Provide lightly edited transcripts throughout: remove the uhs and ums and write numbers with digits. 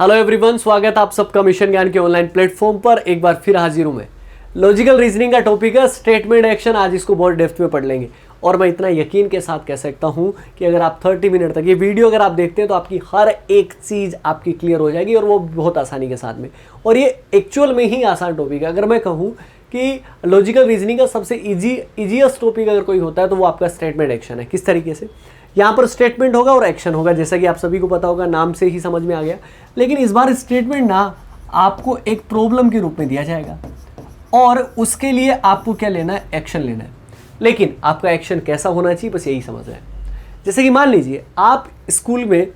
Hello everyone, स्वागत है आप सबका मिशन ज्ञान के ऑनलाइन प्लेटफॉर्म पर। एक बार फिर हाजिर हूं मैं। लॉजिकल रीजनिंग का टॉपिक है स्टेटमेंट एक्शन। आज इसको बहुत डेप्थ में पढ़ लेंगे और मैं इतना यकीन के साथ कह सकता हूं कि अगर आप 30 मिनट तक ये वीडियो अगर आप देखते हैं तो आपकी हर एक चीज़ आपकी क्लियर हो जाएगी और वो बहुत आसानी के साथ में। और ये एक्चुअल में ही आसान टॉपिक है। अगर मैं कहूँ कि लॉजिकल रीजनिंग का सबसे ईजीएस्ट टॉपिक अगर कोई होता है तो वो आपका स्टेटमेंट एक्शन है। किस तरीके से? यहाँ पर स्टेटमेंट होगा और एक्शन होगा, जैसा कि आप सभी को पता होगा, नाम से ही समझ में आ गया। लेकिन इस बार स्टेटमेंट ना आपको एक प्रॉब्लम के रूप में दिया जाएगा और उसके लिए आपको क्या लेना है? एक्शन लेना है। लेकिन आपका एक्शन कैसा होना चाहिए, बस यही समझ रहे हैं। जैसे कि मान लीजिए आप स्कूल में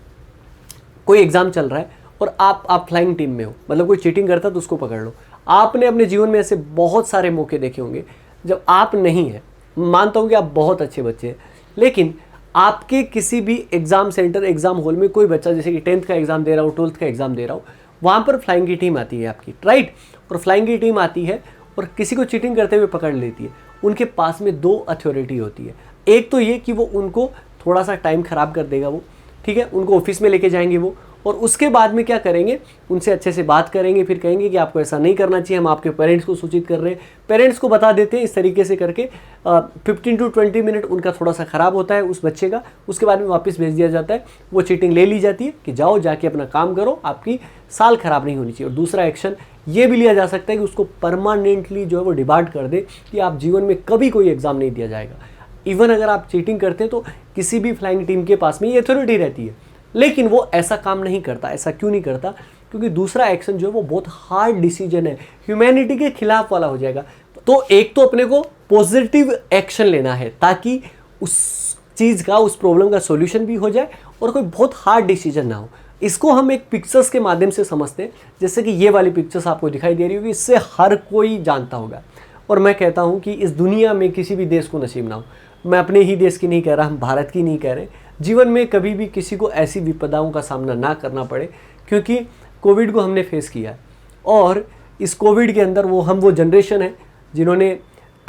कोई एग्जाम चल रहा है और आप फ्लाइंग टीम में हो, मतलब कोई चीटिंग करता है तो उसको पकड़ लो। आपने अपने जीवन में ऐसे बहुत सारे मौके देखे होंगे जब आप नहीं है, मानता हूँ कि आप बहुत अच्छे बच्चे हैं, लेकिन आपके किसी भी एग्जाम सेंटर, एग्जाम हॉल में कोई बच्चा जैसे कि 10th का एग्जाम दे रहा हो, 12th का एग्जाम दे रहा हो, वहाँ पर फ्लाइंग की टीम आती है आपकी, राइट। और फ्लाइंग की टीम आती है और किसी को चीटिंग करते हुए पकड़ लेती है। उनके पास में दो अथॉरिटी होती है। एक तो ये कि वो उनको थोड़ा सा टाइम खराब कर देगा, वो ठीक है, उनको ऑफिस में लेके जाएंगे वो, और उसके बाद में क्या करेंगे, उनसे अच्छे से बात करेंगे, फिर कहेंगे कि आपको ऐसा नहीं करना चाहिए, हम आपके पेरेंट्स को सूचित कर रहे हैं। पेरेंट्स को बता देते हैं। इस तरीके से करके 15 to 20 मिनट उनका थोड़ा सा ख़राब होता है उस बच्चे का। उसके बाद में वापस भेज दिया जाता है। वो चीटिंग ले ली जाती है कि जाओ जाके अपना काम करो, आपकी साल ख़राब नहीं होनी चाहिए। और दूसरा एक्शन ये भी लिया जा सकता है कि उसको परमानेंटली जो है वो डिबार्ड कर दे कि आप जीवन में कभी कोई एग्ज़ाम नहीं दिया जाएगा। इवन अगर आप चीटिंग करते हैं तो किसी भी फ्लाइंग टीम के पास में ये अथॉरिटी रहती है, लेकिन वो ऐसा काम नहीं करता। ऐसा क्यों नहीं करता? क्योंकि दूसरा एक्शन जो है वो बहुत हार्ड डिसीजन है, ह्यूमैनिटी के खिलाफ वाला हो जाएगा। तो एक तो अपने को पॉजिटिव एक्शन लेना है ताकि उस चीज़ का, उस प्रॉब्लम का सॉल्यूशन भी हो जाए और कोई बहुत हार्ड डिसीजन ना हो। इसको हम एक पिक्चर्स के माध्यम से समझते हैं। जैसे कि ये वाली पिक्चर्स आपको दिखाई दे रही होगी, इससे हर कोई जानता होगा। और मैं कहता हूँ कि इस दुनिया में किसी भी देश को नसीब ना हो, मैं अपने ही देश की नहीं कह रहा, हम भारत की नहीं कह रहे, जीवन में कभी भी किसी को ऐसी विपदाओं का सामना ना करना पड़े, क्योंकि कोविड को हमने फेस किया है। और इस कोविड के अंदर हम वो जनरेशन है जिन्होंने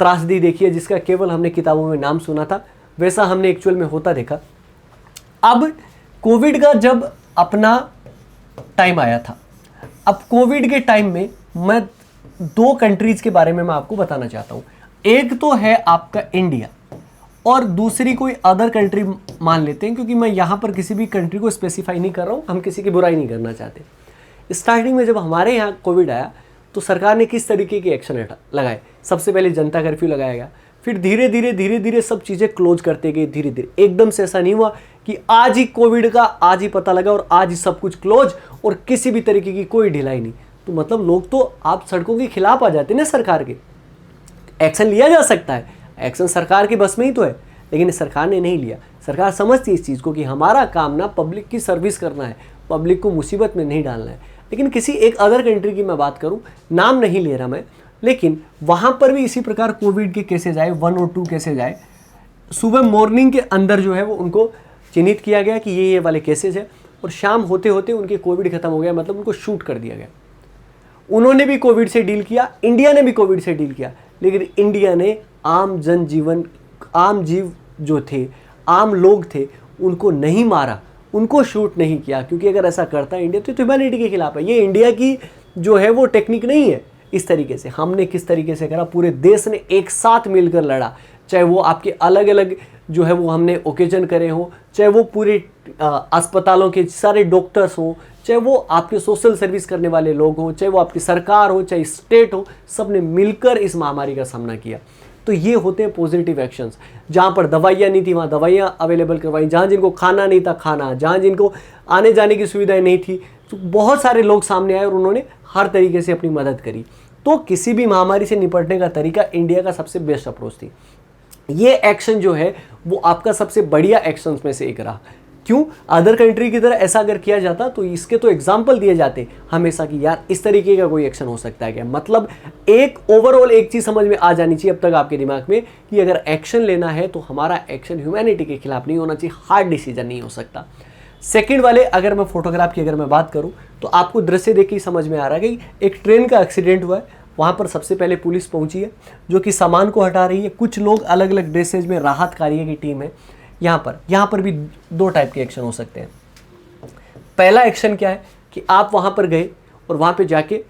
त्रासदी देखी है, जिसका केवल हमने किताबों में नाम सुना था, वैसा हमने एक्चुअल में होता देखा। अब कोविड का जब अपना टाइम आया था, अब कोविड के टाइम में मैं दो कंट्रीज़ के बारे में मैं आपको बताना चाहता हूँ। एक तो है आपका इंडिया और दूसरी कोई अदर कंट्री मान लेते हैं, क्योंकि मैं यहाँ पर किसी भी कंट्री को स्पेसिफाई नहीं कर रहा हूँ, हम किसी की बुराई नहीं करना चाहते। स्टार्टिंग में जब हमारे यहाँ कोविड आया तो सरकार ने किस तरीके के एक्शन लगाए? सबसे पहले जनता कर्फ्यू लगाया गया, फिर धीरे धीरे सब चीज़ें क्लोज करते गए धीरे धीरे। एकदम से ऐसा नहीं हुआ कि आज ही कोविड का आज ही पता लगा और आज ही सब कुछ क्लोज और किसी भी तरीके की कोई ढिलाई नहीं। तो मतलब लोग तो आप सड़कों के खिलाफ आ जाते हैं ना सरकार के। एक्शन लिया जा सकता है, एक्शन सरकार के बस में ही तो है, लेकिन सरकार ने नहीं लिया। सरकार समझती है इस चीज़ को कि हमारा काम ना पब्लिक की सर्विस करना है, पब्लिक को मुसीबत में नहीं डालना है। लेकिन किसी एक अदर कंट्री की मैं बात करूं, नाम नहीं ले रहा मैं, लेकिन वहाँ पर भी इसी प्रकार कोविड के केसेज आए, 1 और 2 केसेज आए। सुबह मॉर्निंग के अंदर जो है वो उनको चिन्हित किया गया कि ये वाले केसेज है, और शाम होते होते उनके कोविड खत्म हो गया, मतलब उनको शूट कर दिया गया। उन्होंने भी कोविड से डील किया, इंडिया ने भी कोविड से डील किया, लेकिन इंडिया ने आम जनजीवन, आम जीव जो थे, आम लोग थे, उनको नहीं मारा, उनको शूट नहीं किया। क्योंकि अगर ऐसा करता है इंडिया तो ह्यूमैनिटी के खिलाफ है। ये इंडिया की जो है वो टेक्निक नहीं है। इस तरीके से हमने किस तरीके से करा, पूरे देश ने एक साथ मिलकर लड़ा। चाहे वो आपके अलग अलग जो है वो हमने ओकेजन करे हों, चाहे वो पूरे अस्पतालों के सारे डॉक्टर्स हों, चाहे वो आपके सोशल सर्विस करने वाले लोग हों, चाहे वो आपकी सरकार हो, चाहे स्टेट हो, सब ने मिलकर इस महामारी का सामना किया। तो ये होते हैं पॉजिटिव एक्शंस। जहाँ पर दवाइयाँ नहीं थी वहाँ दवाइयाँ अवेलेबल करवाई, जहाँ जिनको खाना नहीं था खाना, जहाँ जिनको आने जाने की सुविधाएं नहीं थी, तो बहुत सारे लोग सामने आए और उन्होंने हर तरीके से अपनी मदद करी। तो किसी भी महामारी से निपटने का तरीका इंडिया का सबसे बेस्ट अप्रोच थी। ये एक्शन जो है वो आपका सबसे बढ़िया एक्शंस में से एक रहा। क्यों? अदर कंट्री की तरह ऐसा अगर किया जाता तो इसके तो एग्जाम्पल दिए जाते हमेशा कि यार इस तरीके का कोई एक्शन हो सकता है क्या। मतलब एक ओवरऑल एक चीज़ समझ में आ जानी चाहिए अब तक आपके दिमाग में कि अगर एक्शन लेना है तो हमारा एक्शन ह्यूमैनिटी के खिलाफ नहीं होना चाहिए, हार्ड डिसीजन नहीं हो सकता। सेकंड वाले, अगर मैं फोटोग्राफ की अगर मैं बात करूँ तो आपको दृश्य देख के समझ में आ रहा है कि एक ट्रेन का एक्सीडेंट हुआ है। वहाँ पर सबसे पहले पुलिस पहुँची है जो कि सामान को हटा रही है। कुछ लोग अलग अलग ड्रेसेज में, राहत कार्य की टीम है। यहाँ पर भी 2 टाइप के एक्शन हो सकते हैं। पहला एक्शन क्या है कि कि आप वहाँ पर गए और वहाँ पे जाके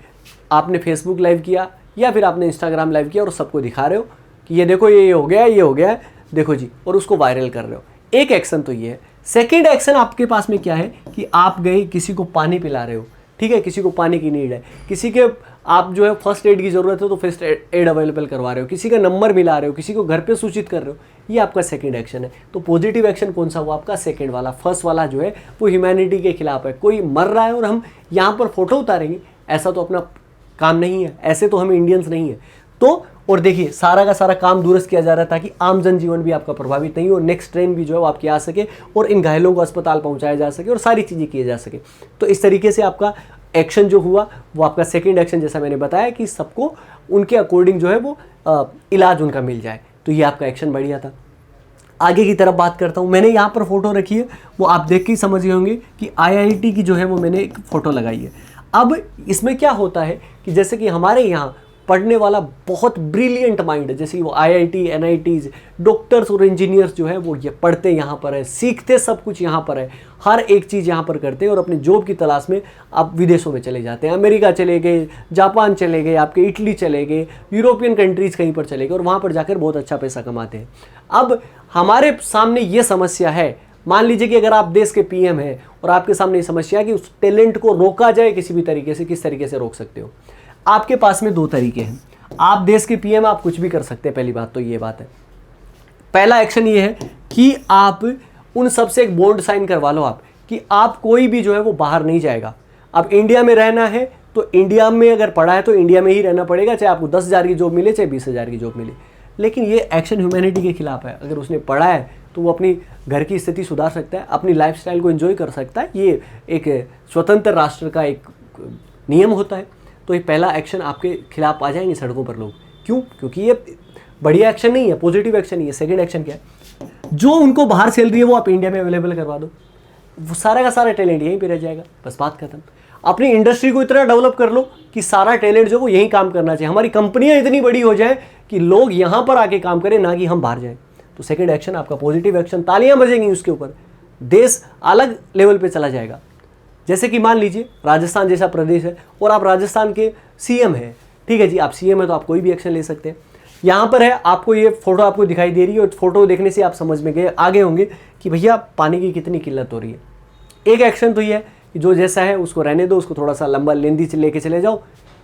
आपने फेसबुक लाइव किया या फिर आपने इंस्टाग्राम लाइव किया और सबको दिखा रहे हो कि ये देखो ये हो गया, ये हो गया, देखो जी, और उसको वायरल कर रहे हो। एक एक्शन तो ये है। सेकेंड एक्शन आपके पास में क्या है कि आप गए किसी को पानी पिला रहे हो, ठीक है, किसी को पानी की नीड है, किसी के आप जो है फर्स्ट एड की ज़रूरत है तो फर्स्ट एड अवेलेबल करवा रहे हो, किसी का नंबर मिला रहे हो, किसी को घर पे सूचित कर रहे हो, ये आपका सेकंड एक्शन है। तो पॉजिटिव एक्शन कौन सा हुआ आपका? सेकंड वाला। फर्स्ट वाला जो है वो ह्यूमैनिटी के खिलाफ है। कोई मर रहा है और हम यहाँ पर फोटो उतारेंगे, ऐसा तो अपना काम नहीं है, ऐसे तो हम इंडियंस नहीं है। तो और देखिए सारा का सारा काम दुरुस्त किया जा रहा है ताकि आम जनजीवन भी आपका प्रभावित नहीं हो, नेक्स्ट ट्रेन भी जो है वो आपकी आ सके और इन घायलों को अस्पताल पहुंचाया जा सके और सारी चीज़ें किए जा सके। तो इस तरीके से आपका एक्शन जो हुआ वो आपका सेकंड एक्शन, जैसा मैंने बताया कि सबको उनके अकॉर्डिंग जो है वो इलाज उनका मिल जाए, तो ये आपका एक्शन बढ़िया था। आगे की तरफ बात करता हूँ, मैंने यहाँ पर फोटो रखी है, वो आप देख के ही समझ गए होंगे कि IIT की जो है वो मैंने एक फ़ोटो लगाई है। अब इसमें क्या होता है कि जैसे कि हमारे यहाँ पढ़ने वाला बहुत ब्रिलियंट माइंड है, जैसे वो IIT NITs डॉक्टर्स और इंजीनियर्स जो है वो ये पढ़ते यहाँ पर है, सीखते सब कुछ यहाँ पर है, हर एक चीज़ यहाँ पर करते हैं और अपने जॉब की तलाश में आप विदेशों में चले जाते हैं, अमेरिका चले गए, जापान चले गए, आपके इटली चले गए, यूरोपियन कंट्रीज़ कहीं पर चले गए और वहाँ पर जाकर बहुत अच्छा पैसा कमाते हैं। अब हमारे सामने ये समस्या है, मान लीजिए कि अगर आप देश के PM हैं और आपके सामने ये समस्या है कि उस टैलेंट को रोका जाए किसी भी तरीके से, किस तरीके से रोक सकते हो? आपके पास में दो तरीके हैं। आप देश के PM आप कुछ भी कर सकते हैं, पहली बात तो ये बात है। पहला एक्शन ये है कि आप उन सब से एक बॉन्ड साइन करवा लो आप कि आप कोई भी जो है वो बाहर नहीं जाएगा। अब इंडिया में रहना है तो इंडिया में अगर पढ़ा है तो इंडिया में ही रहना पड़ेगा, चाहे आपको 10,000 की जॉब मिले चाहे 20,000 की जॉब मिले। लेकिन ये एक्शन ह्यूमैनिटी के खिलाफ है। अगर उसने पढ़ा है तो वो अपनी घर की स्थिति सुधार सकता है, अपनी लाइफस्टाइल को एंजॉय कर सकता है। ये एक स्वतंत्र राष्ट्र का एक नियम होता है। तो ये पहला एक्शन आपके खिलाफ आ जाएंगे सड़कों पर लोग। क्यों? क्योंकि ये बढ़िया एक्शन नहीं है, पॉजिटिव एक्शन नहीं है। सेकंड एक्शन क्या है? जो उनको बाहर सैलरी है वो आप इंडिया में अवेलेबल करवा दो, वो सारा का सारा टैलेंट यहीं पे रह जाएगा, बस बात खत्म। अपनी इंडस्ट्री को इतना डेवलप कर लो कि सारा टैलेंट जो वो यहीं काम करना चाहिए। हमारी कंपनियां इतनी बड़ी हो जाए कि लोग यहाँ पर आके काम करें, ना कि हम बाहर जाएं। तो सेकंड एक्शन आपका पॉजिटिव एक्शन, तालियां बजेंगी उसके ऊपर, देश अलग लेवल पे चला जाएगा। जैसे कि मान लीजिए राजस्थान जैसा प्रदेश है और आप राजस्थान के CM हैं, ठीक है जी, आप CM है तो आप कोई भी एक्शन ले सकते हैं। यहाँ पर है, आपको ये फोटो आपको दिखाई दे रही है और फोटो देखने से आप समझ में गए आगे होंगे कि भैया पानी की कितनी किल्लत हो रही है। एक एक्शन तो ये है कि जो जैसा है उसको रहने दो, उसको थोड़ा सा लंबा लेंदी लेके चले जाओ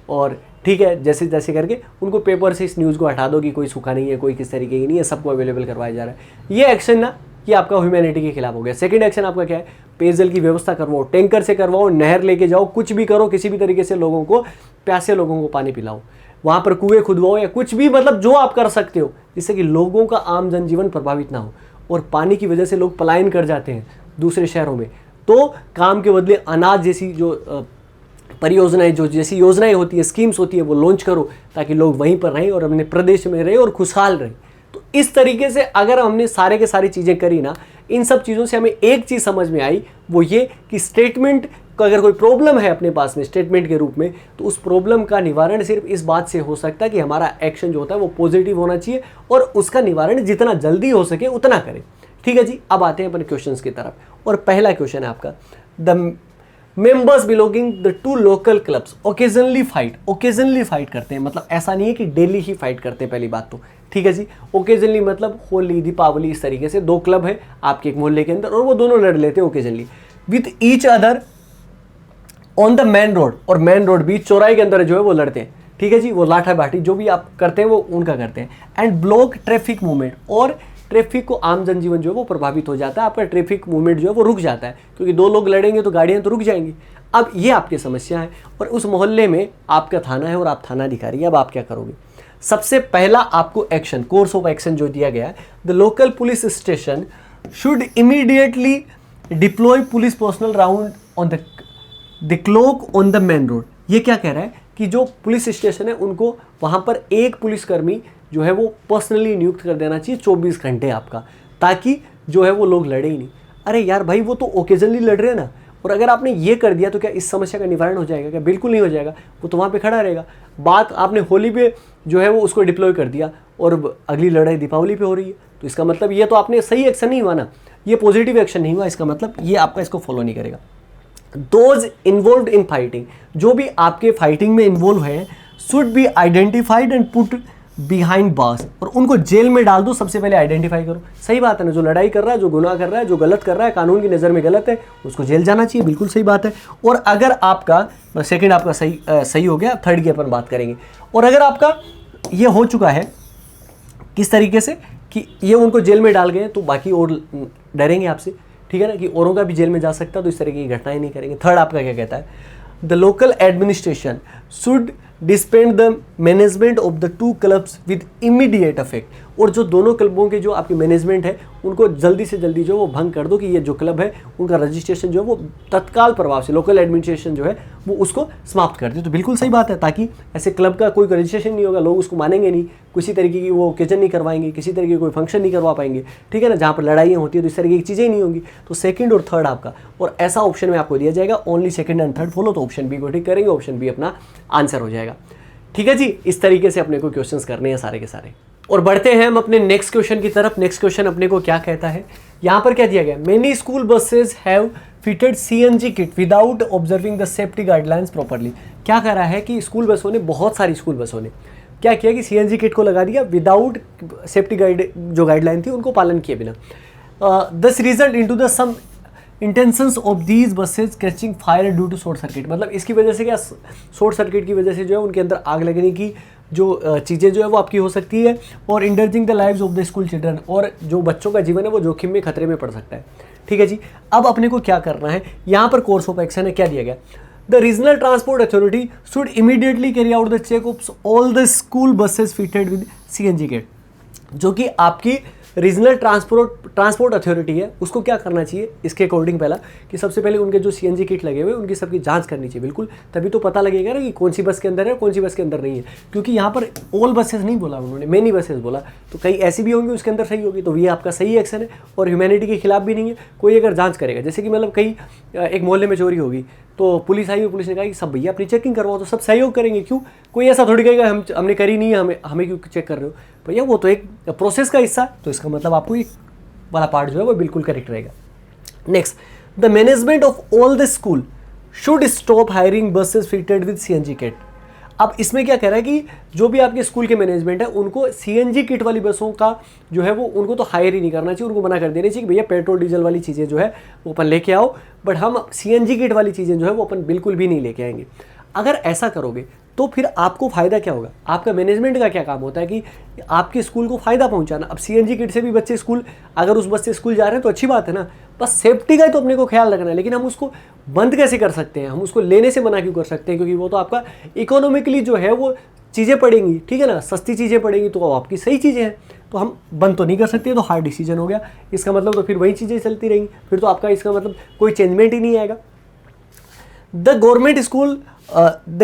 और ठीक है जैसे जैसे करके उनको पेपर से इस न्यूज़ को हटा दो कि कोई सूखा नहीं है, कोई किस तरीके की नहीं है, सबको अवेलेबल करवाया जा रहा है। ये एक्शन ना ये आपका ह्यूमैनिटी के खिलाफ हो गया। सेकंड एक्शन आपका क्या है? पेयजल की व्यवस्था करवाओ, टैंकर से करवाओ, नहर लेके जाओ, कुछ भी करो, किसी भी तरीके से लोगों को, प्यासे लोगों को पानी पिलाओ, वहाँ पर कुएं खुदवाओ या कुछ भी, मतलब जो आप कर सकते हो जिससे कि लोगों का आम जनजीवन प्रभावित ना हो। और पानी की वजह से लोग पलायन कर जाते हैं दूसरे शहरों में, तो काम के बदले अनाज जैसी जो परियोजनाएं, जो जैसी योजनाएं होती है, स्कीम्स होती है, वो लॉन्च करो ताकि लोग वहीं पर रहें और अपने प्रदेश में रहें और खुशहाल रहें। तो इस तरीके से अगर हमने सारे के सारी चीज़ें करी ना, इन सब चीज़ों से हमें एक चीज़ समझ में आई, वो ये कि स्टेटमेंट का अगर कोई प्रॉब्लम है अपने पास में स्टेटमेंट के रूप में, तो उस प्रॉब्लम का निवारण सिर्फ इस बात से हो सकता है कि हमारा एक्शन जो होता है वो पॉजिटिव होना चाहिए और उसका निवारण जितना जल्दी हो सके उतना करें। ठीक है जी, अब आते हैं अपने क्वेश्चंस की तरफ। और पहला क्वेश्चन है आपका, the members belonging the two local clubs occasionally fight करते हैं, मतलब ऐसा नहीं है कि डेली ही फाइट करते हैं, पहली बात तो। ठीक है जी, ओकेजनली मतलब होली, दीपावली, इस तरीके से दो क्लब है आपके एक मोहल्ले के अंदर और वो दोनों लड़ लेते हैं occasionally with each other on the main road, और मेन रोड बीच चौराहे के अंदर जो है वो लड़ते हैं। ठीक है जी, वो लाठा बाठी जो भी आप करते हैं वो उनका करते हैं। एंड ब्लॉक ट्रैफिक मूवमेंट, और ट्रैफिक को आम जनजीवन जो है वो प्रभावित हो जाता है, आपका ट्रैफिक मूवमेंट जो है वो रुक जाता है, क्योंकि दो लोग लड़ेंगे तो गाड़ियां तो रुक जाएंगी। अब ये आपकी समस्या है और उस मोहल्ले में आपका थाना है और आप थाना अधिकारी हैं। अब आप क्या करोगे? सबसे पहला आपको एक्शन, कोर्स ऑफ एक्शन जो दिया गया है, the local police station should immediately deploy police personal round on the clock on the main road. ये क्या कह रहा है कि जो पुलिस स्टेशन है उनको वहाँ पर एक पुलिसकर्मी जो है वो पर्सनली नियुक्त कर देना चाहिए 24 घंटे आपका, ताकि जो है वो लोग लड़े ही नहीं। अरे यार भाई, वो तो ओकेजनली लड़ रहे हैं ना, और अगर आपने ये कर दिया तो क्या इस समस्या का निवारण हो जाएगा? क्या बिल्कुल नहीं हो जाएगा, वो तो वहाँ पे खड़ा रहेगा। बात आपने होली पे जो है वो उसको डिप्लॉय कर दिया और अगली लड़ाई दीपावली पे हो रही है, तो इसका मतलब ये तो आपने सही एक्शन नहीं हुआ ना, ये पॉजिटिव एक्शन नहीं हुआ, इसका मतलब ये आपका इसको फॉलो नहीं करेगा। दोज इन्वॉल्व इन फाइटिंग, जो भी आपके फाइटिंग में इन्वॉल्व है, should be identified and put behind bars, और उनको जेल में डाल दो। सबसे पहले आइडेंटिफाई करो। सही बात है ना, जो लड़ाई कर रहा है, जो गुनाह कर रहा है, जो गलत कर रहा है, कानून की नज़र में गलत है, उसको जेल जाना चाहिए, बिल्कुल सही बात है। और अगर आपका सेकंड आपका सही हो गया, थर्ड की अपन बात करेंगे। और अगर आपका ये हो चुका है किस तरीके से कि ये उनको जेल में डाल गए, तो बाकी और डरेंगे आपसे, ठीक है ना, कि औरों का भी जेल में जा सकता है, तो इस तरह की घटनाएं नहीं करेंगे। थर्ड आपका क्या कहता है, the local administration should dispend the management of the two clubs with immediate effect, और जो दोनों क्लबों के जो आपकी मैनेजमेंट है उनको जल्दी से जल्दी जो वो भंग कर दो, कि ये जो क्लब है उनका रजिस्ट्रेशन जो है वो तत्काल प्रभाव से लोकल एडमिनिस्ट्रेशन जो है वो उसको समाप्त कर दे। तो बिल्कुल सही बात है, ताकि ऐसे क्लब का कोई रजिस्ट्रेशन नहीं होगा, लोग उसको मानेंगे नहीं, किसी तरीके की वो ओकेजन नहीं करवाएंगे, किसी तरीके की कोई फंक्शन नहीं करवा पाएंगे, ठीक है ना, जहाँ पर लड़ाइयाँ होती है तो इस तरीके की चीज़ें नहीं होंगी। तो सेकंड और थर्ड आपका, और ऐसा ऑप्शन में आपको दिया जाएगा only second and third follow, तो ऑप्शन बी को टिक करेंगे, ऑप्शन बी अपना आंसर हो जाएगा। ठीक है जी, इस तरीके से अपने को क्वेश्चंस करने हैं सारे के सारे। और बढ़ते हैं हम अपने नेक्स्ट क्वेश्चन की तरफ। नेक्स्ट क्वेश्चन अपने को क्या कहता है, यहाँ पर क्या दिया गया, many school buses have fitted CNG kit without observing the safety guidelines properly. क्या कह रहा है कि स्कूल बसों ने, बहुत सारी स्कूल बसों ने क्या किया कि सीएनजी किट को लगा दिया विदाउट सेफ्टी जो गाइडलाइन थी उनको पालन किए बिना। This result into the some intentions of these buses catching fire due to short circuit. मतलब इसकी वजह से क्या, शॉर्ट सर्किट की वजह से जो है उनके अंदर आग लगने की जो चीज़ें जो है वो आपकी हो सकती है, और endangering the lives of the school children, और जो बच्चों का जीवन है वो जोखिम में, खतरे में पड़ सकता है। ठीक है जी, अब अपने को क्या करना है, यहाँ पर कोर्स ऑफ एक्शन है, क्या दिया गया, the regional transport authority should immediately carry out the check of all the school buses fitted with CNG kit. जो कि आपकी रीजनल ट्रांसपोर्ट अथॉरिटी है, उसको क्या करना चाहिए इसके अकॉर्डिंग, पहला कि सबसे पहले उनके जो सीएनजी किट लगे हुए उनकी सबकी जांच करनी चाहिए, बिल्कुल, तभी तो पता लगेगा ना कि कौन सी बस के अंदर है, कौन सी बस के अंदर नहीं है। क्योंकि यहाँ पर ऑल बसेस नहीं बोला उन्होंने, मेनी बसेस बोला, तो कई ऐसी भी होंगी उसके अंदर सही होगी, तो ये आपका सही एक्शन है और ह्यूमैनिटी के खिलाफ भी नहीं है। कोई अगर जाँच करेगा, जैसे कि मतलब कई एक मोहल्ले में चोरी होगी, तो पुलिस आई, पुलिस ने कहा कि सब भैया अपनी चेकिंग करवाओ, तो सब सहयोग करेंगे। क्यों, कोई ऐसा थोड़ी कहेगा हमने करी नहीं है, हमें क्यों चेक कर रहे हो भैया, वो तो एक प्रोसेस का हिस्सा, तो इसका मतलब आपको ये वाला पार्ट जो है वो बिल्कुल करेक्ट रहेगा। Next, the management of all the school should stop hiring buses fitted with CNG kit. अब इसमें क्या कह रहा है कि जो भी आपके स्कूल के मैनेजमेंट है उनको सीएनजी किट वाली बसों का जो है वो उनको तो हायर ही नहीं करना चाहिए, उनको मना कर देना चाहिए कि भैया पेट्रोल डीजल वाली चीज़ें जो है वो अपन लेके आओ, बट हम सीएनजी किट वाली चीज़ें जो है वो अपन बिल्कुल भी नहीं लेके आएंगे। अगर ऐसा करोगे तो फिर आपको फ़ायदा क्या होगा, आपका मैनेजमेंट का क्या काम होता है कि आपके स्कूल को फ़ायदा पहुंचाना। अब सीएनजी किट से भी बच्चे स्कूल, अगर उस बस से स्कूल जा रहे हैं तो अच्छी बात है ना, बस सेफ्टी का तो अपने को ख्याल रखना है। लेकिन हम उसको बंद कैसे कर सकते हैं, हम उसको लेने से मना क्यों कर सकते हैं, क्योंकि वो तो आपका इकोनॉमिकली जो है वो चीज़ें पड़ेंगी, ठीक है ना, सस्ती चीज़ें पड़ेंगी, तो आपकी सही चीज़ें हैं, तो हम बंद तो नहीं कर सकते, तो हार्ड डिसीजन हो गया। इसका मतलब तो फिर वही चीज़ें चलती रहेंगी, फिर तो आपका इसका मतलब कोई चेंजमेंट ही नहीं आएगा। The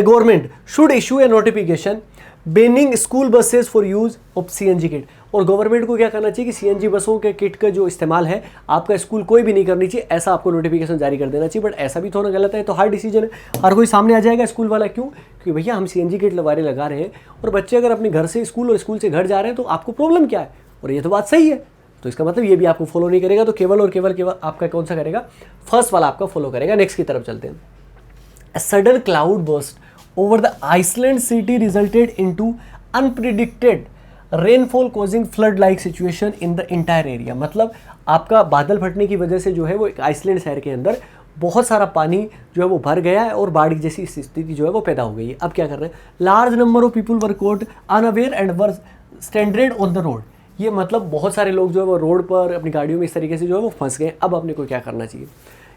government should issue a notification banning school buses for use of CNG kit। और गवर्नमेंट को क्या करना चाहिए कि सीएनजी बसों के किट का जो इस्तेमाल है आपका स्कूल कोई भी नहीं करनी चाहिए, ऐसा आपको नोटिफिकेशन जारी कर देना चाहिए। बट ऐसा भी थोड़ा गलत है, तो हार्ड डिसीजन है, हर कोई सामने आ जाएगा स्कूल वाला, क्यों, क्योंकि भैया हम सीएनजी किट लगा रहे हैं और बच्चे अगर अपने घर से स्कूल और स्कूल से घर जा रहे हैं तो आपको प्रॉब्लम क्या है, और ये तो बात सही है, तो इसका मतलब ये भी आपको फॉलो नहीं करेगा, तो केवल और केवल आपका कौन सा करेगा, फर्स्ट वाला आपका फॉलो करेगा। नेक्स्ट की तरफ चलते हैं। A sudden cloud burst over the Iceland city resulted into unpredicted rainfall causing flood-like situation in the entire area। मतलब आपका बादल फटने की वजह से जो है वो एक आइसलैंड शहर के अंदर बहुत सारा पानी जो है वो भर गया है और बाढ़ जैसी स्थिति जो है वो पैदा हो गई है। अब क्या कर रहे हैं, large number of people were caught unaware and were stranded on the road. ये मतलब बहुत सारे लोग जो है वो रोड पर अपनी गाड़ियों में इस तरीके से जो है वो फंस गए। अब अपने को क्या करना चाहिए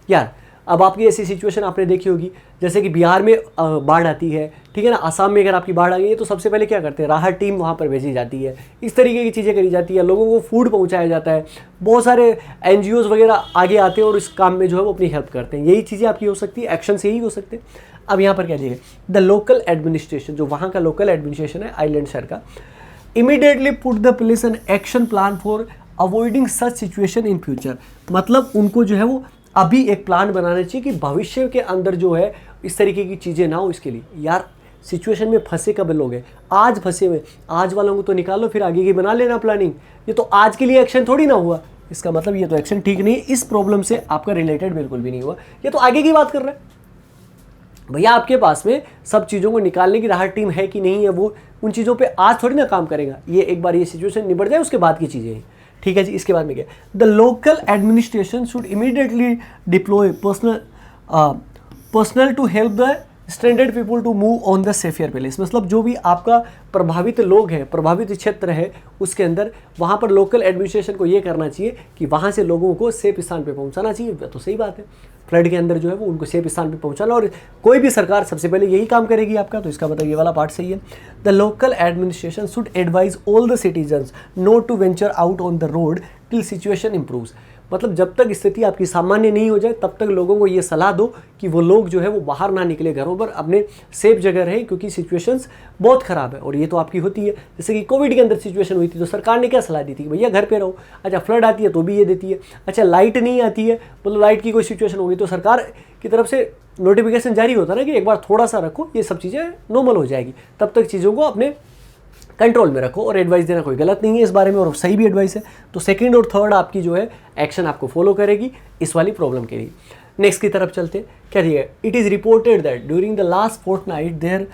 यार, अब आपकी ऐसी सिचुएशन आपने देखी होगी, जैसे कि बिहार में बाढ़ आती है, ठीक है ना, आसाम में अगर आपकी बाढ़ आ गई है तो सबसे पहले क्या करते हैं, राहत टीम वहाँ पर भेजी जाती है, इस तरीके की चीज़ें करी जाती है, लोगों को फूड पहुँचाया जाता है, बहुत सारे एनजीओज़ वगैरह आगे आते हैं और इस काम में जो है वो अपनी हेल्प करते हैं। यही चीज़ें आपकी हो सकती है, एक्शन से ही हो सकते हैं। अब यहाँ पर क्या चाहिए, द लोकल एडमिनिस्ट्रेशन, जो वहाँ का लोकल एडमिनिस्ट्रेशन है आइलैंड शहर का, immediately put the place an action plan for avoiding such situation in future. मतलब उनको जो है वो अभी एक प्लान बनाना चाहिए कि भविष्य के अंदर जो है इस तरीके की चीज़ें ना हो। इसके लिए यार सिचुएशन में फंसे कब लोग हैं, आज फंसे हुए, आज वालों को तो निकालो, फिर आगे की बना लेना प्लानिंग। ये तो आज के लिए एक्शन थोड़ी ना हुआ, इसका मतलब ये तो एक्शन ठीक नहीं है, इस प्रॉब्लम से आपका रिलेटेड बिल्कुल भी नहीं हुआ, ये तो आगे की बात कर रहा है। भैया आपके पास में सब चीज़ों को निकालने की राहत टीम है कि नहीं है, वो उन चीज़ों पे आज थोड़ी ना काम करेगा, ये एक बार ये सिचुएशन निबट जाए उसके बाद की चीज़ें हैं। ठीक है जी, इसके बाद में क्या, the local administration should immediately deploy personnel to help the stranded people to move on the safer place. मतलब जो भी आपका प्रभावित लोग हैं, प्रभावित क्षेत्र है, उसके अंदर वहाँ पर लोकल एडमिनिस्ट्रेशन को ये करना चाहिए कि वहाँ से लोगों को सेफ स्थान पे पहुँचाना चाहिए। तो सही बात है, फ्लड के अंदर जो है वो उनको सेफ स्थान पे पहुँचाना, और कोई भी सरकार सबसे पहले यही काम करेगी आपका, तो इसका मतलब ये वाला पार्ट सही है। The local administration should advise all the citizens not to venture out on the road till situation improves. मतलब जब तक स्थिति आपकी सामान्य नहीं हो जाए तब तक लोगों को ये सलाह दो कि वो लोग जो है वो बाहर ना निकले घरों पर, अपने सेफ जगह रहें, क्योंकि सिचुएशंस बहुत ख़राब है। और ये तो आपकी होती है, जैसे कि कोविड के अंदर सिचुएशन हुई थी तो सरकार ने क्या सलाह दी थी, भैया घर पे रहो। अच्छा, फ्लड आती है तो भी ये देती है। अच्छा, लाइट नहीं आती है, मतलब लाइट की कोई सिचुएशन होगी तो सरकार की तरफ से नोटिफिकेशन जारी होता है ना कि एक बार थोड़ा सा रखो, ये सब चीज़ें नॉर्मल हो जाएगी, तब तक चीज़ों को अपने कंट्रोल में रखो। और एडवाइस देना कोई गलत नहीं है इस बारे में, और सही भी एडवाइस है। तो सेकंड और थर्ड आपकी जो है एक्शन आपको फॉलो करेगी इस वाली प्रॉब्लम के लिए। नेक्स्ट की तरफ चलते हैं, क्या दिया, it is reported that during the last fortnight there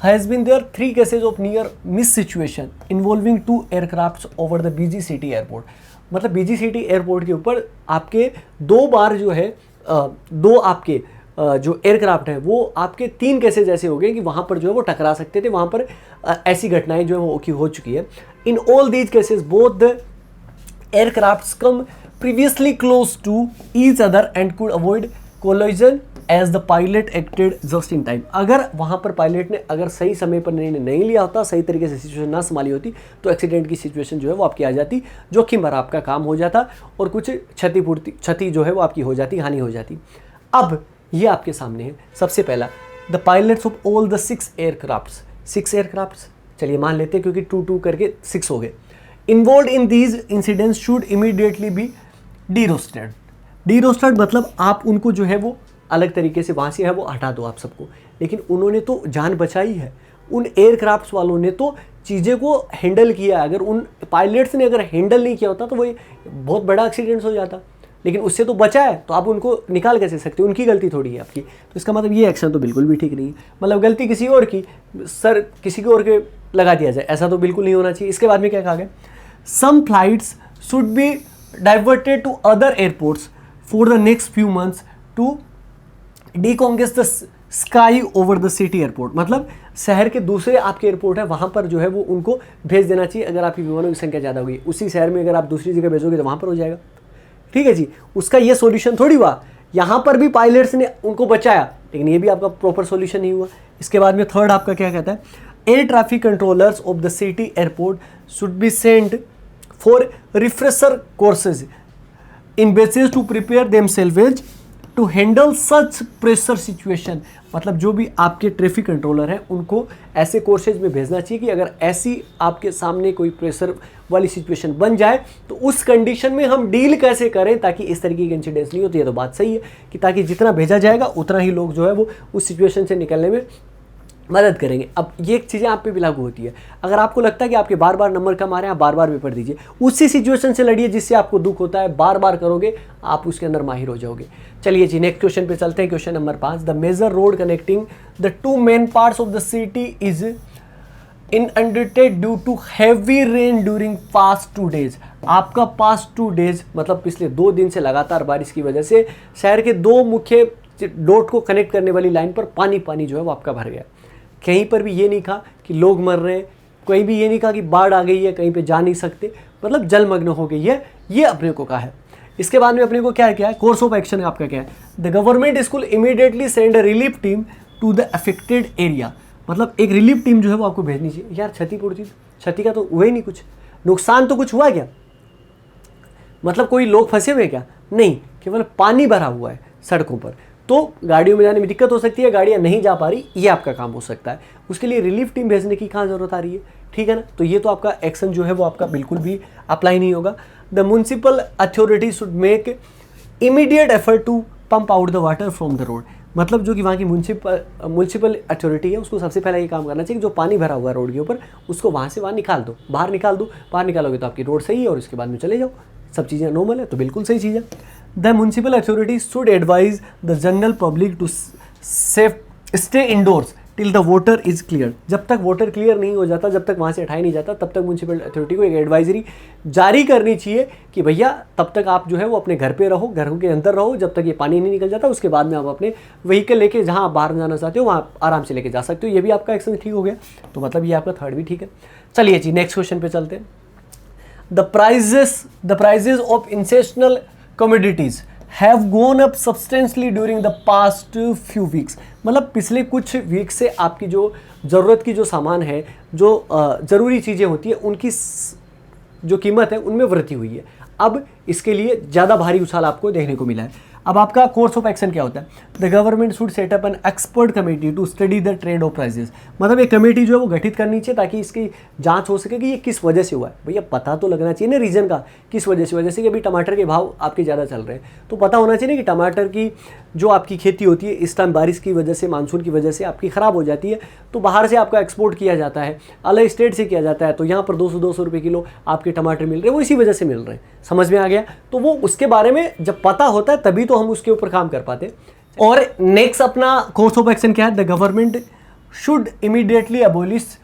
has been there 3 cases of near miss situation involving 2 aircraft over the busy city airport. मतलब बीजी सिटी एयरपोर्ट के ऊपर आपके 2 बार जो है 2 आपके जो एयरक्राफ्ट हैं वो आपके 3 केसेज ऐसे हो गए कि वहाँ पर जो है वो टकरा सकते थे, वहाँ पर ऐसी घटनाएं जो है वो हो चुकी है। In all these cases both the aircrafts come previously close to each other and could avoid collision as the pilot acted just in time. अगर वहाँ पर पायलट ने अगर सही समय पर निर्णय नहीं लिया होता, सही तरीके से सिचुएशन ना संभाली होती, तो एक्सीडेंट की सिचुएशन जो है वो आपकी आ जाती, जोखिम भरा आपका काम हो जाता और कुछ क्षति जो है वो आपकी हो जाती, हानि हो जाती। अब ये आपके सामने है सबसे पहला, the pilots of all the 6 aircrafts, 6 aircrafts चलिए मान लेते हैं क्योंकि 2-2 करके 6 हो गए, involved in these incidents should immediately be derostered. Derostered मतलब आप उनको जो है वो अलग तरीके से वहाँ से है वो हटा दो आप सबको। लेकिन उन्होंने तो जान बचाई है, उन एयरक्राफ्ट्स वालों ने तो चीज़ें को हैंडल किया। अगर उन पायलट्स ने अगर हैंडल नहीं किया होता तो वो बहुत बड़ा एक्सीडेंट हो जाता, लेकिन उससे तो बचा है, तो आप उनको निकाल कैसे सकते हो, उनकी गलती थोड़ी है आपकी। तो इसका मतलब ये एक्शन तो बिल्कुल भी ठीक नहीं है। मतलब गलती किसी और की, सर किसी को और के लगा दिया जाए, ऐसा तो बिल्कुल नहीं होना चाहिए। इसके बाद में क्या कहा गया, some flights should be diverted to other airports for the next few months to decongest the sky over the city airport. मतलब शहर के दूसरे आपके एयरपोर्ट है वहाँ पर जो है वो उनको भेज देना चाहिए। अगर आपकी विमानों की संख्या ज़्यादा होगी उसी शहर में, अगर आप दूसरी जगह भेजोगे तो वहाँ पर हो जाएगा। ठीक है जी, उसका ये सॉल्यूशन थोड़ी हुआ, यहाँ पर भी पायलट्स ने उनको बचाया, लेकिन ये भी आपका प्रॉपर सॉल्यूशन नहीं हुआ। इसके बाद में थर्ड आपका क्या कहता है, air traffic controllers of the city airport should be send for refresher courses in basis to prepare themselves to handle such pressure situation. मतलब जो भी आपके ट्रैफिक कंट्रोलर हैं उनको ऐसे कोर्सेज में भेजना चाहिए कि अगर ऐसी आपके सामने कोई प्रेशर वाली सिचुएशन बन जाए तो उस कंडीशन में हम डील कैसे करें ताकि इस तरीके की इंसिडेंट्स नहीं होती है। तो बात सही है कि ताकि जितना भेजा जाएगा उतना ही लोग जो है वो उस सिचुएशन से निकलने में मदद करेंगे। अब ये चीज़ें आप पे भी लागू होती है। अगर आपको लगता है कि आपके बार बार नंबर कम आ रहे हैं, आप बार बार पेपर दीजिए, उसी सिचुएशन से लड़िए जिससे आपको दुख होता है, बार बार करोगे आप उसके अंदर माहिर हो जाओगे। चलिए जी नेक्स्ट क्वेश्चन पे चलते हैं। Question number 5, the major road connecting the 2 main parts of the city is inundated due to heavy rain during past 2 days. आपका पास्ट 2 डेज मतलब पिछले 2 दिन से लगातार बारिश की वजह से शहर के 2 मुख्य डॉट को कनेक्ट करने वाली लाइन पर पानी जो है वो आपका भर गया। कहीं पर भी ये नहीं कहा कि लोग मर रहे हैं, कहीं भी ये नहीं कहा कि बाढ़ आ गई है, कहीं पे जा नहीं सकते, मतलब जलमग्न हो गई है, ये अपने को कहा है। इसके बाद में अपने को क्या है, कोर्स ऑफ एक्शन आपका क्या है, the government school immediately send a relief team to the affected area. मतलब एक रिलीफ टीम जो है वो आपको भेजनी चाहिए। यार क्षति का तो हुआ ही नहीं कुछ, नुकसान तो कुछ हुआ क्या, मतलब कोई लोग फंसे हुए क्या, नहीं, केवल पानी भरा हुआ है सड़कों पर, तो गाड़ियों में जाने में दिक्कत हो सकती है, गाड़ियाँ नहीं जा पा रही, ये आपका काम हो सकता है। उसके लिए रिलीफ टीम भेजने की कहाँ ज़रूरत आ रही है, ठीक है ना। तो ये तो आपका एक्शन जो है वो आपका बिल्कुल भी अप्लाई नहीं होगा। The municipal authority should make immediate effort to pump out the water from the road. मतलब जो कि वहाँ की म्यूनसिपल अथॉरिटी है उसको सबसे पहले ये काम करना चाहिए कि जो पानी भरा हुआ है रोड के ऊपर उसको वहाँ से निकाल दो, बाहर निकाल दो। बाहर निकालोगे तो आपकी रोड सही है और उसके बाद में चले जाओ, सब चीज़ें नॉर्मल है, तो बिल्कुल सही चीज़ है। The municipal authority should advise the general public to safe stay indoors till the water is clear. जब तक वोटर क्लियर नहीं हो जाता, जब तक वहाँ से हटाया नहीं जाता, तब तक म्युनिसिपल अथॉरिटी को एक एडवाइजरी जारी करनी चाहिए कि भैया तब तक आप जो है वो अपने घर पे रहो, घरों के अंदर रहो, जब तक ये पानी नहीं निकल जाता, उसके बाद में आप अपने व्हीकल लेके जहाँ आप बाहर जाना चाहते हो वहाँ आराम से लेके जा सकते हो। ये भी आपका एक्शन ठीक हो गया, तो मतलब ये आपका थर्ड भी ठीक है। चलिए जी नेक्स्ट क्वेश्चन पे चलते हैं। The prices of essential commodities have gone up substantially during the past few weeks. मतलब पिछले कुछ वीक से आपकी जो ज़रूरत की जो सामान है, जो ज़रूरी चीज़ें होती है, उनकी जो कीमत है उनमें वृद्धि हुई है। अब इसके लिए ज़्यादा भारी उछाल आपको देखने को मिला है। अब आपका कोर्स ऑफ एक्शन क्या होता है? The government should set up an expert committee to study the trade of prices. मतलब एक कमेटी जो है वो गठित करनी चाहिए ताकि इसकी जांच हो सके कि ये किस वजह से हुआ है। भैया पता तो लगना चाहिए ना रीजन का, किस वजह से हुआ। जैसे कि अभी टमाटर के भाव आपके ज़्यादा चल रहे हैं, तो पता होना चाहिए कि टमाटर की जो आपकी खेती होती है इस टाइम बारिश की वजह से, मानसून की वजह से आपकी ख़राब हो जाती है, तो बाहर से आपका एक्सपोर्ट किया जाता है, अलग स्टेट से किया जाता है, तो यहाँ पर 200 रुपये किलो आपके टमाटर मिल रहे हैं, वो इसी वजह से मिल रहे हैं। समझ में आ गया? तो वो उसके बारे में जब पता होता है तभी तो हम उसके ऊपर काम कर पाते। और नेक्स्ट अपना कोर्स ऑफ एक्शन क्या है? The government should immediately abolish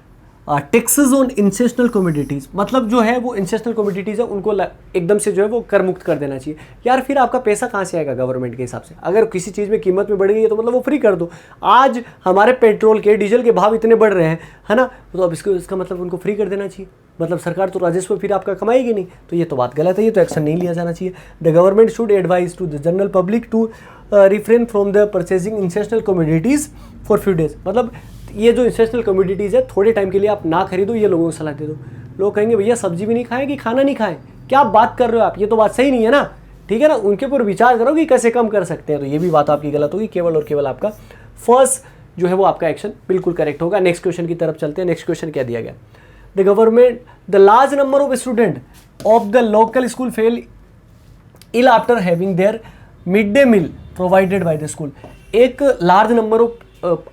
taxes on essential commodities. मतलब जो है वो इंसेशनल कमोडिटीज़ है उनको एकदम से जो है वो कर मुक्त कर देना चाहिए। यार फिर आपका पैसा कहाँ से आएगा गवर्नमेंट के हिसाब से? अगर किसी चीज़ में कीमत में बढ़ गई है तो मतलब वो फ्री कर दो। आज हमारे पेट्रोल के, डीजल के भाव इतने बढ़ रहे हैं, है ना, तो अब इसका मतलब उनको फ्री कर देना चाहिए। मतलब सरकार तो राजस्व फिर आपका कमाएगी नहीं, तो ये तो बात गलत है, ये तो एक्शन नहीं लिया जाना चाहिए। The government should advise to the general public to refrain from the purchasing essential commodities for few days. मतलब ये जो इंसेशनल कमोडिटीज़ है थोड़े टाइम के लिए आप ना खरीदो, ये लोगों को सलाह दे दो। लोग कहेंगे भैया सब्जी भी नहीं खाएं कि खाना नहीं खाएं, क्या बात कर रहे हो आप, ये तो बात सही नहीं है ना, ठीक है ना। उनके ऊपर विचार करो कि कैसे कम कर सकते हैं, तो ये भी बात आपकी गलत होगी। केवल और केवल आपका फर्स्ट जो है वो आपका एक्शन बिल्कुल करेक्ट होगा। नेक्स्ट क्वेश्चन की तरफ चलते हैं। नेक्स्ट क्वेश्चन क्या दिया गया? The government the large number of student of the local school fell ill after having their mid day meal provided by the school. एक लार्ज नंबर ऑफ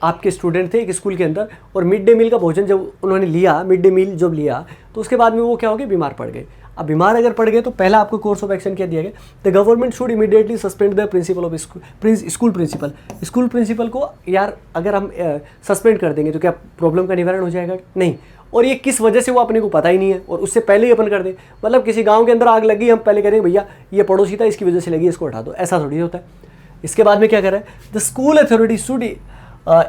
आपके स्टूडेंट थे एक स्कूल के अंदर, और मिड डे मील का भोजन जब उन्होंने लिया, मिड डे मील जब लिया, तो उसके बाद में वो क्या हो गए? बीमार पड़ गए। अब बीमार अगर पड़ गए तो पहला आपको कोर्स ऑफ एक्शन क्या दिया गया? The government should immediately suspend the principal of school principal. School principal को यार अगर हम सस्पेंड कर देंगे तो क्या प्रॉब्लम का निवारण हो जाएगा? नहीं। और ये किस वजह से वो अपने को पता ही नहीं है, और उससे पहले ही अपन कर दें। मतलब किसी गाँव के अंदर आग लगी, हम पहले करेंगे भैया ये पड़ोसी था इसकी वजह से लगी, इसको हटा दो, ऐसा थोड़ी होता है। इसके बाद में क्या कर रहा है? The school authority should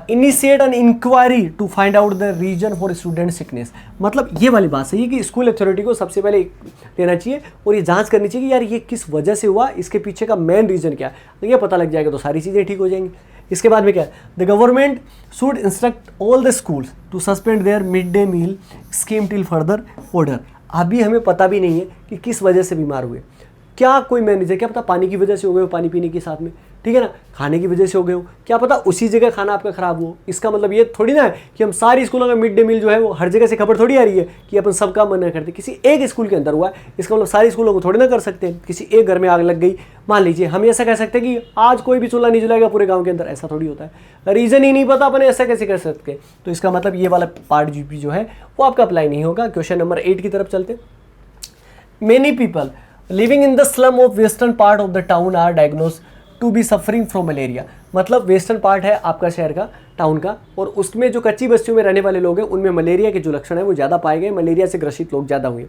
initiate an inquiry to find out the reason for student sickness. मतलब ये वाली बात सही है कि स्कूल अथॉरिटी को सबसे पहले लेना चाहिए और ये जांच करनी चाहिए कि यार ये किस वजह से हुआ, इसके पीछे का मेन रीजन क्या है। तो ये पता लग जाएगा तो सारी चीज़ें ठीक हो जाएंगी। इसके बाद में क्या है? The government should instruct all the schools to suspend their mid day meal scheme till further order. अभी हमें पता भी नहीं है कि किस वजह से बीमार हुए, क्या कोई मैनेजर, क्या पता पानी की वजह से हो गए हो, पानी पीने के साथ में, ठीक है ना, खाने की वजह से हो गए हो, क्या पता उसी जगह खाना आपका खराब हो। इसका मतलब ये थोड़ी ना है कि हम सारी स्कूलों का मिड डे मील जो है वो हर जगह से खबर थोड़ी आ रही है कि अपन सबका मना करते। किसी एक स्कूल के अंदर हुआ है, इसका मतलब सारी स्कूलों को थोड़ी ना कर सकते हैं। किसी एक घर में आग लग गई, मान लीजिए, हम ऐसा कह सकते हैं कि आज कोई भी चूल्हा नहीं जलाएगा पूरे गाँव के अंदर, ऐसा थोड़ी होता है। रीज़न ही नहीं पता अपन ऐसा कैसे कर सकते। तो इसका मतलब ये वाला पार्ट जो है वो आपका अप्लाई नहीं होगा। क्वेश्चन नंबर 8 की तरफ चलते। Many people living in the slum of western part of the town are diagnose to be suffering from malaria. मतलब वेस्टर्न पार्ट है आपका शहर का, टाउन का, और उसमें जो कच्ची बस्तियों में रहने वाले लोग हैं उनमें मलेरिया के जो लक्षण है वो ज़्यादा पाए गए, मलेरिया से ग्रसित लोग ज़्यादा हुए।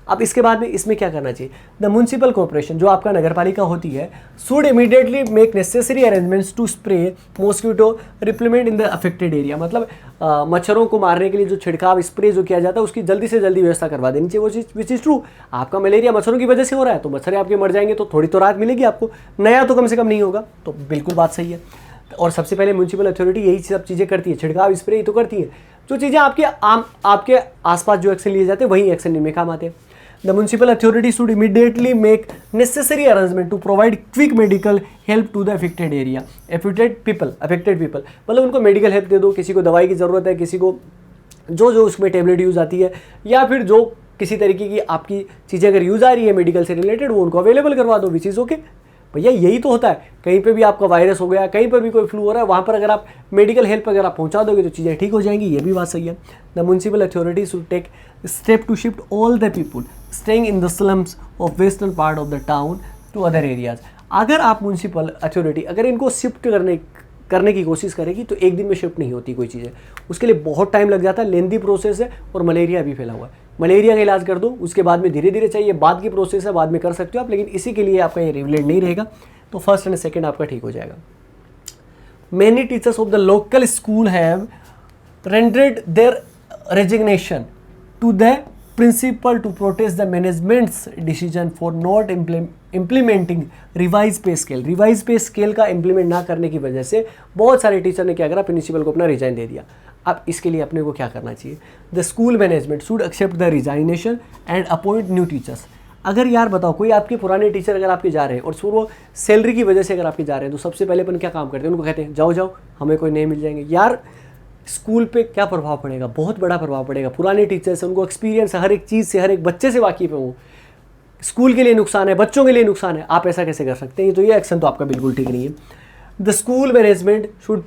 अब इसके बाद में इसमें क्या करना चाहिए? द म्युनिसिपल कॉर्पोरेशन जो आपका नगर पालिका होती है should immediately make necessary arrangements to spray mosquito repellent in the affected area. मतलब मच्छरों को मारने के लिए जो छिड़काव स्प्रे जो किया जाता है उसकी जल्दी से जल्दी व्यवस्था करवा देनी चाहिए। वो चीज़ विच इज़ ट्रू। आपका मलेरिया मच्छरों की वजह से हो रहा है तो मच्छर आपके मर जाएंगे तो थोड़ी तो राहत मिलेगी आपको, नया तो कम से कम नहीं होगा। तो बिल्कुल बात सही है। और सबसे पहले म्युनिसिपल अथॉरिटी यही सब चीज़ें करती है, छिड़काव स्प्रे तो करती है। जो चीज़ें आपके आसपास जो एक्शन लिए जाते हैं वही एक्शन में काम आते हैं। The municipal authority should immediately make necessary arrangement to provide quick medical help to the affected area, affected people। मतलब उनको मेडिकल हेल्प दे दो, किसी को दवाई की ज़रूरत है, किसी को जो उसमें टेबलेट यूज़ आती है, या फिर जो किसी तरीके की आपकी चीज़ें अगर यूज़ आ रही है मेडिकल से रिलेटेड वो उनको अवेलेबल करवा दो, विच इज़ ओके। भैया यही तो होता है, कहीं पे भी आपका वायरस हो गया, कहीं पर भी कोई फ्लू हो रहा है, वहाँ पर अगर आप मेडिकल हेल्प अगर आप पहुँचा दोगे तो चीज़ें ठीक हो जाएंगी। ये भी बात सही है। The municipal authority should take step to shift all the people staying in the slums of western part of the town to other areas. अगर आप म्युनिसिपल अथॉरिटी अगर इनको शिफ्ट करने की कोशिश करेगी तो एक दिन में शिफ्ट नहीं होती कोई चीज़ें, उसके लिए बहुत टाइम लग जाता है, लेंदी प्रोसेस है, और मलेरिया भी फैला हुआ है। मलेरिया का इलाज कर दो, उसके बाद में धीरे धीरे चाहिए, बाद की प्रोसेस है, बाद में कर सकते हो आप, लेकिन इसी के लिए आपका ये रिवलेट नहीं रहेगा, तो फर्स्ट एंड सेकेंड आपका ठीक हो जाएगा। Many teachers of the local school have rendered their resignation to the principal to protest the management's decision for not implementing revised pay scale। revised pay scale का implement ना करने की वजह से बहुत सारे टीचर ने क्या करा, प्रिंसिपल को अपना रिजाइन दे दिया। अब इसके लिए अपने को क्या करना चाहिए, the school management should accept the resignation and appoint new teachers. अगर यार बताओ कोई आपके पुराने टीचर अगर आपके जा रहे हैं और वो सैलरी की वजह से अगर आपके जा रहे हैं, तो सबसे पहले अपन क्या काम करते हैं, उनको कहते हैं जाओ जाओ, हमें कोई नए मिल जाएंगे। यार स्कूल पे क्या प्रभाव पड़ेगा, बहुत बड़ा प्रभाव पड़ेगा। पुराने टीचर्स, उनको एक्सपीरियंस है हर एक चीज़ से, हर एक बच्चे से वाकिफ है वो। स्कूल के लिए नुकसान है, बच्चों के लिए नुकसान है, आप ऐसा कैसे कर सकते हैं? तो ये एक्शन तो आपका बिल्कुल ठीक नहीं है। The school management should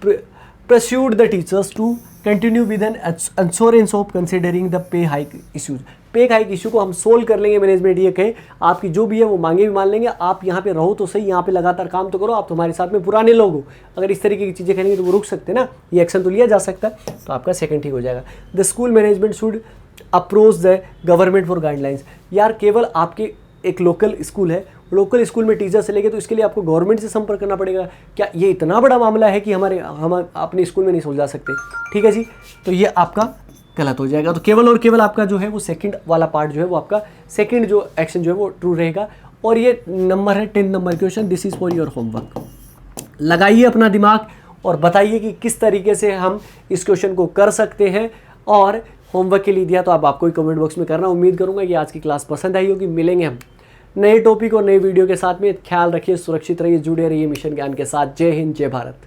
persuade the teachers to continue with an insurance of considering the pay hike issues. Pay hike issue को हम सोल्व कर लेंगे, मैनेजमेंट ये कहे आपकी जो भी है वो मांगे भी मान लेंगे, आप यहाँ पे रहो तो सही, यहाँ पे लगातार काम तो करो, आप तुम्हारे साथ में पुराने लोग हो। अगर इस तरीके की चीज़ें करेंगे तो वो रुक सकते हैं ना, ये एक्शन तो लिया जा सकता है, तो आपका सेकंड ठीक हो जाएगा। The school management should approach the government for guidelines. यार केवल आपके एक लोकल स्कूल है, लोकल स्कूल में टीचर से लेके, तो इसके लिए आपको गवर्नमेंट से संपर्क करना पड़ेगा। क्या ये इतना बड़ा मामला है कि हम अपने स्कूल में नहीं सुलझा सकते? ठीक है जी, तो ये आपका गलत हो जाएगा। तो केवल और केवल आपका जो है वो सेकंड वाला पार्ट जो है वो आपका सेकंड जो एक्शन जो है वो ट्रू रहेगा। और ये नंबर है 10 number question, this is for your homework. लगाइए अपना दिमाग और बताइए कि किस तरीके से हम इस क्वेश्चन को कर सकते हैं, और होमवर्क के लिए दिया तो आपको ही कमेंट बॉक्स में करना। उम्मीद करूंगा कि आज की क्लास पसंद आई होगी। मिलेंगे हम नए टॉपिक और नए वीडियो के साथ में। ख्याल रखिए, सुरक्षित रहिए, जुड़े रहिए मिशन ज्ञान के साथ। जय हिंद, जय भारत।